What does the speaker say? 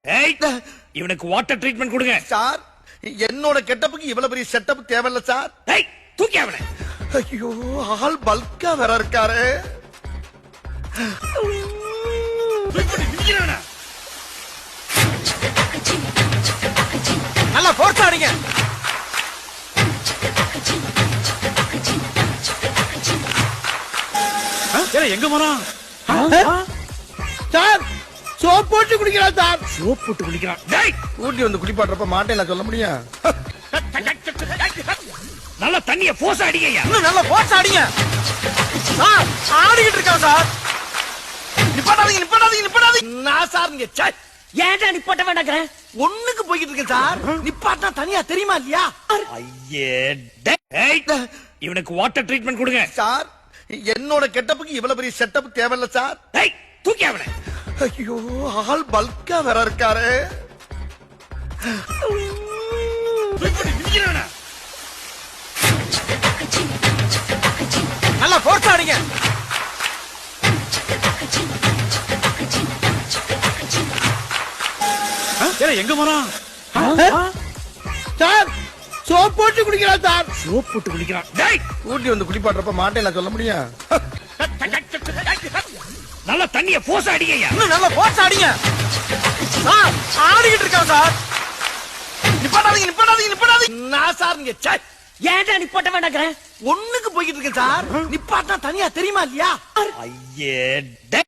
ஏய், இவனுக்கு water treatment கொடுங்க. சார் என்னோட கெட்டப்புக்கு இவ்வளவு பெரிய செட்டப் தேவையில்ல சார். ஏய், தூக்கி அவனை. ஐயோ ஆள் பல்கா வேற இருக்காரு. நல்லா போர்ஸ் ஆடுங்க. எங்க போறான்? சார் சோப் போட்டு குடிக்கிறான் சார். சோப் போட்டு குளிக்கிறான். டேய், ஊட்டி வந்து குளிப்பாட்டுறப்ப மாட்டேன் சொல்ல முடியும். நல்ல தண்ணிய போஸ் அடிங்கய்யா. இன்னும் நல்லா போர்ஸ் ஆடுங்க. சார் ஆடிக்கிட்டு இருக்கான் சார். நிப்பாட்டாதீங்க நிப்பாட்டாதீங்க நிப்பாட்டாதீங்க. நான் சார் இங்க சே ஏன்டா நிப்பாட்ட வேண்டாங்கிறேன்? ஒண்ணுக்கு போய்கிட்டு இருக்கேன் சார். நிப்பாட்டினா தனியா தெரியுமா இல்லையா? ஐயே, டேய். ஏய், இவனுக்கு வாட்டர் ட்ரீட்மெண்ட் கொடுங்க. சார் என்னோட கெட்டப்புக்கு இவ்வளவு பெரிய செட்டப் தேவையில்ல சார். ஏய், தூக்கி அவனை. ஐயோ ஆள் பல்கா வேற இருக்காரு. நல்லா போர்ஸ் ஆடுங்க. எங்க போறான்? சார் சோப் போட்டு குடிக்கிறான் சார். சோப் போட்டு குளிக்கிறான். டேய், ஊட்டி வந்து குளிப்பாட்டுறப்ப மாட்டேன் சொல்ல முடியும். நல்ல தண்ணிய போஸ் அடிங்கய்யா. இன்னும் நல்லா போர்ஸ் ஆடுங்க. சார் ஆடிக்கிட்டு இருக்கான் சார். நிப்பாட்டாதீங்க நிப்பாட்டாதீங்க நிப்பாட்டாதீங்க. நான் சார் இங்க சே ஏன்டா நிப்பாட்ட வேண்டாங்கிறேன்? ஒண்ணுக்கு போய்கிட்டு இருக்கேன் சார். நிப்பாட்டினா தனியா தெரியுமா இல்லையா? ஐயே, டேய்.